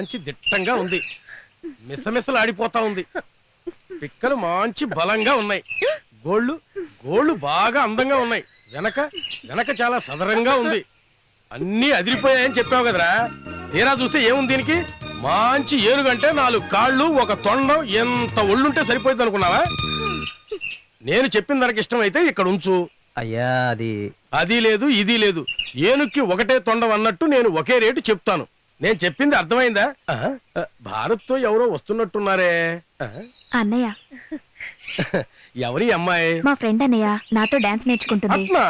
మంచి దిట్టంగా ఉంది, మిసమిసలు ఆడిపోతా ఉంది. పిక్కలు మంచి బలంగా ఉన్నాయి, గోళ్ళు గోళ్ళు బాగా అందంగా ఉన్నాయి, వెనక వెనక చాలా సదరంగా ఉంది. అన్నీ అదిరిపోయాయని చెప్పావు కదరా, తీరా చూస్తే ఏముంది దీనికి? మంచి ఏనుగంటే 4 కాళ్ళు, 1 తొండం, ఎంత ఒళ్ళుంటే సరిపోయింది అనుకున్నావా? నేను చెప్పిన దానికి ఇష్టం అయితే ఇక్కడ ఉంచు. అయ్యా అది లేదు ఇది లేదు, ఏనుక్కి ఒకటే తొండం అన్నట్టు నేను ఒకే రేటు చెప్తాను. నేను చెప్పింది అర్థమైందా? భారత్ తో ఎవరో వస్తున్నట్టున్నారే. అన్నయ్య. ఎవరి అమ్మాయి? మా ఫ్రెండ్ అన్నయ్య, నాతో డాన్స్ నేర్చుకుంటుంది. అట్లా?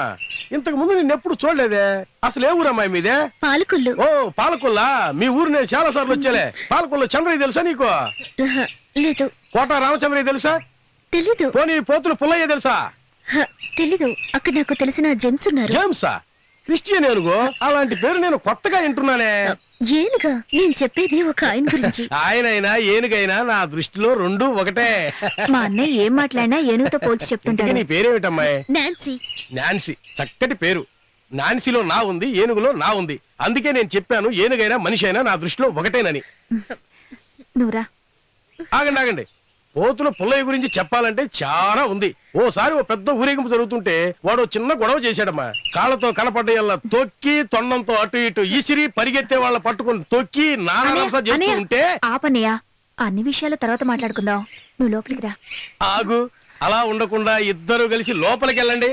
ఇంతకు ముందు నిన్నెప్పుడు చూడలేదే. అసలు ఏ ఊరు అమ్మాయి మీదే? పాలకొల్లు. ఓ పాలకొల్లా, మీ ఊరు నేను చాలా సార్లు వచ్చేలే. పాలకొల్లు చంద్రయ్య తెలుసా నీకు? లేదు. కోట రామచంద్రయ్య తెలుసా? తెలీదు. పోనీ పోతులు పుల్లయ్య తెలుసా? తెలీదు. అక్కడ నాకు తెలిసిన జెంట్స్ ఉన్నారు. జేమ్సా? క్రిస్టియన్ ఏనుగు? అలాంటి పేరు నేను కొత్తగా వింటున్నానే. ఏనుగా? నేను చెప్పేది ఒక ఆయన గురించి. ఆయనైనా ఏనుగైనా నా దృష్టిలో 2 ఒకటే. మా అన్నయ్య ఏం మాట్లాడినా ఏనుగుతో పోల్చి చెప్తుంటాడు. నీ పేరేమిటమ్మాయి? నాన్సీ. నాన్సీ, చక్కటి పేరు. నాన్సీలో నా ఉంది, ఏనుగులో నా ఉంది. అందుకే నేను చెప్పాను ఏనుగైనా మనిషి అయినా నా దృష్టిలో ఒకటేనని. నువ్వురా. ఆగండి ఆగండి, పోతుల పుల్లయ్య గురించి చెప్పాలంటే చాలా ఉంది. ఓసారి ఓ పెద్ద ఊరేగింపు జరుగుతుంటే వాడు చిన్న గొడవ చేశాడమ్మా. కాళ్ళతో కనపడ్డయల్లా తొక్కి, తొండంతో అటు ఇటు ఈసిరి, పరిగెత్తే వాళ్ళ పట్టుకుని తొక్కి నానా చేస్తూ ఉంటే. ఆపన్నయ్య, అన్ని విషయాలు తర్వాత మాట్లాడుకుందాం. నువ్వు లోపలికి రా. ఆగు, అలా ఉండకుండా ఇద్దరు కలిసి లోపలికి వెళ్ళండి.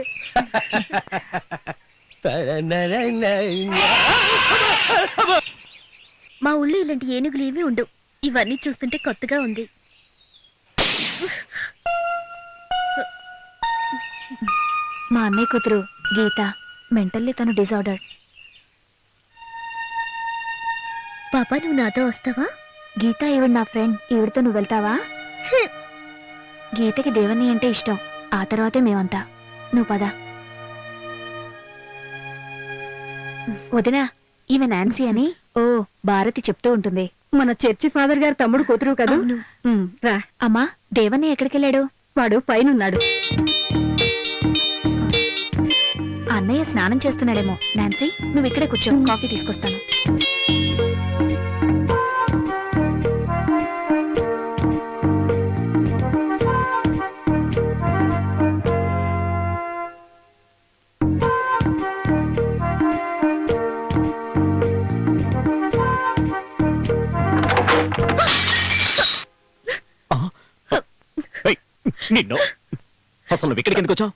మా ఊళ్ళో ఇలాంటి ఏనుగులు ఏమీ ఉండవు. ఇవన్నీ చూస్తుంటే కొత్తగా ఉంది. మా అన్నయ్య కూతురు గీత, మెంటల్లీ తను డిజార్డర్. పాపా, నువ్వు నాతో వస్తావా? గీత ఈవిడ నా ఫ్రెండ్, ఈవిడతో నువ్వు వెళ్తావా? గీతకి దేవన్ని అంటే ఇష్టం, ఆ తర్వాతే మేమంతా. నువ్వు పద. వదినా, ఈమె నాన్సీ అని. ఓ, భారతి చెప్తూ ఉంటుంది. మన చర్చి ఫాదర్ గారు తమ్ముడు కూతురు కదా. రా. అమ్మా, దేవన్ని ఎక్కడికెళ్ళాడు? వాడు పైనున్నాడు. అన్నయ్య స్నానం చేస్తున్నాడేమో. నాన్సీ, నువ్వు ఇక్కడే కూర్చో, కాఫీ తీసుకొస్తాను. నిన్ను అసలు నువ్వు ఇక్కడికి ఎందుకు వచ్చావు?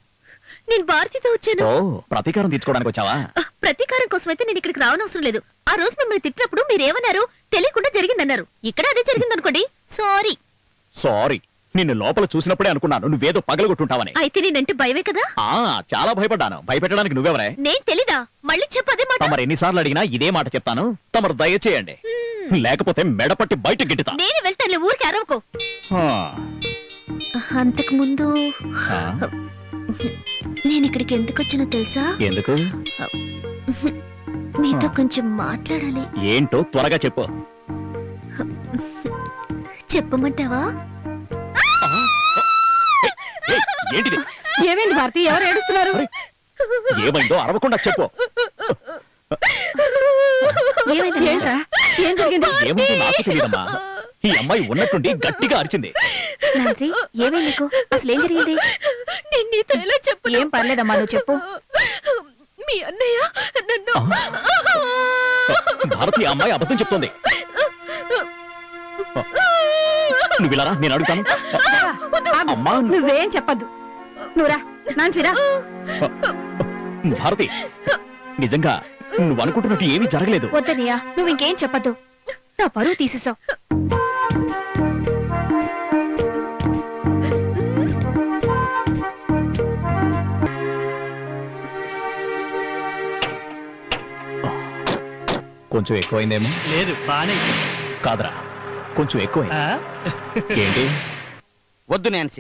నేను భారతితో వచ్చాను. ప్రతీకారం తీర్చుకోవడానికి వచ్చావా? ప్రతీకారం కోసం అయితే నేను ఇక్కడికి రావనవసరం లేదు. ఆ రోజు మిమ్మల్ని తిట్టినప్పుడు మీరేమన్నారు? తెలియకుండా జరిగిందన్నారు. ఇక్కడ అదే జరిగిందనుకోండి. సారీ. సారీ, నిన్ను లోపల చూసినప్పుడే అనుకున్నాను నువ్వేదో పగలగొట్టుంటావని. అయితే నేనంటే భయమే కదా? చాలా భయపడ్డాను. భయపెట్టడానికి నువ్వెవరే? నేను తెలీదా? మళ్ళీ చెప్పదే మాట. తమరు ఎన్నిసార్లు అడిగినా ఇదే మాట చెప్తాను. తమరు దయచేయండి, లేకపోతే మెడపట్టి బయట గిట్టుతా. నేను వెళ్తాను, ఊరికి అరవకు. అంతకు ముందు నేను ఇక్కడికి ఎందుకు వచ్చానో తెలుసా? ఎందుకు? మీతో కొంచెం మాట్లాడాలి. ఏంటో త్వరగా చెప్పు. చెప్పమంటావా? ఏంటిది? ఏమైంది భారతి? ఎవరు ఏడుస్తున్నారు? ఏమైందో అరవకుండా చెప్పు. ఏంట్రా? ఏం జరిగింది? ఏమైందో నాకు తెలియదమ్మా. ఈ అమ్మాయి ఉన్నట్టుండి గట్టిగా అరిచింది. నాన్సీ, ఏమైంది నీకు? అసలు ఏం జరిగింది? ఏం పర్లేదమ్మా, నువ్వు చెప్పు. మీ అన్నయ్య నన్ను. భారతి, ఆ అమ్మాయి అబద్ధం చెప్తోంది. నువ్వు ఇలా రా, నేను అడుగుతాను. అమ్మా, నువ్వేం చెప్పద్దు. నువ్వురా నాన్సీరా. భారతి, నిజంగా నువ్వు అనుకుంటున్నట్టు ఏమీ జరగలేదు. వద్దనియా, నువ్వు ఇంకేం చెప్పద్దు. నా పరువు తీసేసావు. కొంచెం ఎక్కువైందేమో. లేదు, బానే కాదరా, కొంచెం ఎక్కువైంది. ఏంటి? వద్దు నాన్సీ,